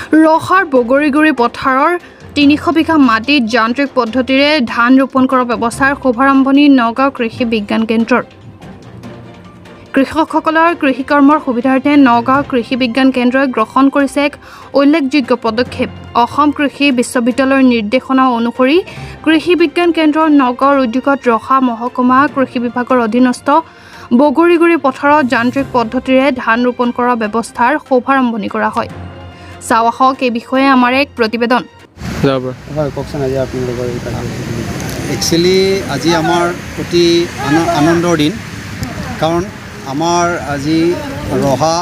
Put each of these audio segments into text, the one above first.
ৰহাৰ বগৰীগুৰি পথাৰৰ ৩০০ বিঘা মাটিত যান্ত্ৰিক পদ্ধতিৰে ধান ৰোপণ কৰাৰ ব্যৱস্থাৰ শুভাৰম্ভণি নগাঁও কৃষি বিজ্ঞান কেন্দ্ৰৰ কৃষকসকলৰ কৃষিকৰ্মৰ সুবিধাৰ্থে নগাঁও কৃষি বিজ্ঞান কেন্দ্ৰই গ্ৰহণ কৰিছে এক উল্লেখযোগ্য পদক্ষেপ। অসম কৃষি বিশ্ববিদ্যালয়ৰ নিৰ্দেশনা অনুসৰি কৃষি বিজ্ঞান কেন্দ্ৰৰ নগাঁৱৰ উদ্যোগত ৰহা মহকুমা কৃষি বিভাগৰ অধীনস্থ বগৰীগুৰি পথাৰত যান্ত্ৰিক পদ্ধতিৰে ধান ৰোপণ কৰাৰ ব্যৱস্থাৰ শুভাৰম্ভণি কৰা হয়। চাওঁ আহক এই বিষয়ে আমাৰ এক প্ৰতিবেদন। হয় কওকচোন, আজি আপোনালোকৰ একচুৱেলি আজি আমাৰ অতি আনন্দৰ দিন, কাৰণ আমাৰ আজি ৰহা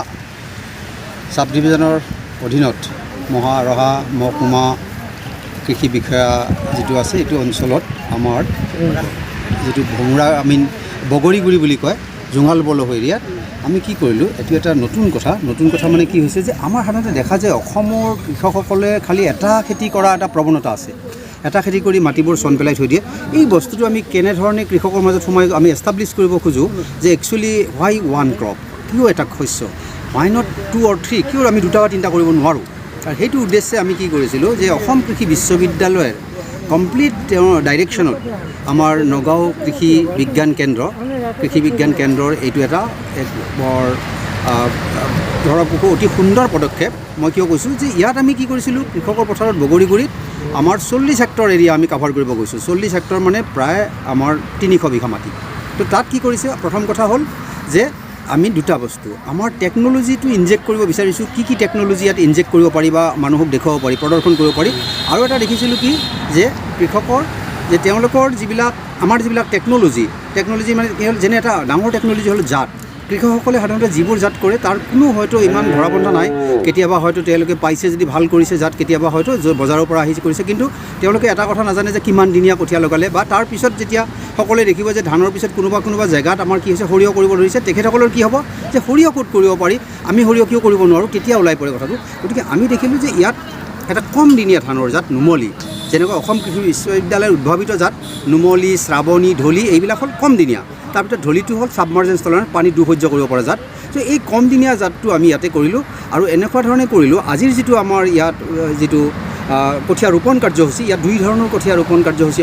চাব ডিভিজনৰ অধীনত ৰহা মহকুমা কৃষি বিষয়া যিটো আছে এইটো অঞ্চলত আমাৰ যিটো বগৰীগুৰি বুলি কয় জোঙাল বলহ এৰিয়াত আমি কি কৰিলোঁ, এইটো এটা নতুন কথা মানে কি হৈছে যে আমাৰ সাধাৰণতে দেখা যায় অসমৰ কৃষকসকলে খালি এটা খেতি কৰা এটা প্ৰৱণতা আছে, এটা খেতি কৰি মাটিবোৰ চন পেলাই থৈ দিয়ে। এই বস্তুটো আমি কেনেধৰণে কৃষকৰ মাজত সোমাই আমি এষ্টাব্লিছ কৰিব খোজোঁ যে একচুৱেলি হোৱাই ওৱান ক্ৰপ, কিয় এটা শস্য, হোৱাই নট 2 or 3, কিয় আমি 2 বা 3টা কৰিব নোৱাৰোঁ। আৰু সেইটো উদ্দেশ্যে আমি কি কৰিছিলোঁ যে অসম কৃষি বিশ্ববিদ্যালয়ৰ কমপ্লিট তেওঁৰ ডাইৰেকশ্যনত আমাৰ নগাঁও কৃষি বিজ্ঞান কেন্দ্ৰৰ এইটো এটা বৰ ধৰক অতি সুন্দৰ পদক্ষেপ। মই কিয় কৈছোঁ যে ইয়াত আমি কি কৰিছিলোঁ, কৃষকৰ পথাৰত বগৰীগুৰিত আমাৰ 40 হেক্টৰ এৰিয়া আমি কাভাৰ কৰিব গৈছোঁ। 40 হেক্টৰ মানে প্ৰায় আমাৰ 300 বিঘা মাটি। তো তাত কি কৰিছে, প্ৰথম কথা হ'ল যে আমি দুটা বস্তু, আমাৰ টেকন'লজিটো ইনজেক্ট কৰিব বিচাৰিছোঁ, কি টেকন'লজি ইয়াত ইনজেক্ট কৰিব পাৰি বা মানুহক দেখুৱাব পাৰি, প্ৰদৰ্শন কৰিব পাৰি। আৰু এটা দেখিছিলোঁ কি যে কৃষকৰ যে তেওঁলোকৰ আমাৰ যিবিলাক টেকন'লজি মানে কি হ'ল, যেনে এটা ডাঙৰ টেকন'লজি হ'ল জাত। কৃষকসকলে সাধাৰণতে যিবোৰ জাত কৰে তাৰ কোনো হয়তো ইমান ধৰা বন্ধা নাই, কেতিয়াবা হয়তো তেওঁলোকে পাইছে যদি ভাল কৰিছে জাত, কেতিয়াবা হয়তো বজাৰৰ পৰা আহি কৰিছে, কিন্তু তেওঁলোকে এটা কথা নাজানে যে কিমান দিনীয়া কঠীয়া লগালে, বা তাৰ পিছত যেতিয়া সকলোৱে দেখিব যে ধানৰ পিছত কোনোবা জেগাত আমাৰ কি হৈছে সৰিয়হ কৰিব ধৰিছে, তেখেতসকলৰ কি হ'ব যে সৰিয়হ ক'ত কৰিব পাৰি, আমি সৰিয়হ কিয় কৰিব নোৱাৰোঁ, তেতিয়া ওলাই পৰে কথাটো। গতিকে আমি দেখিলোঁ যে ইয়াত এটা কম দিনীয়া ধানৰ জাত নুমলী, যেনেকৈ অসম কৃষি বিশ্ববিদ্যালয়ৰ উদ্ভাৱিত জাত নুমলী, শ্ৰাৱণী, ঢলি এইবিলাক হ'ল কম দিনীয়া। তাৰপিছত ঢলিটো হ'ল ছাবমাৰ্জেঞ্চ টলাৰেণ্ট, পানী দুসহ্য কৰিব পৰা জাত। ত' এই কম দিনীয়া জাতটো আমি ইয়াতে কৰিলোঁ, আৰু এনেকুৱা ধৰণে কৰিলোঁ। আজিৰ যিটো আমাৰ ইয়াত যিটো কঠীয়া ৰোপণ কাৰ্যসূচী, ইয়াত 2 ধৰণৰ কঠীয়া ৰোপণ কাৰ্যসূচী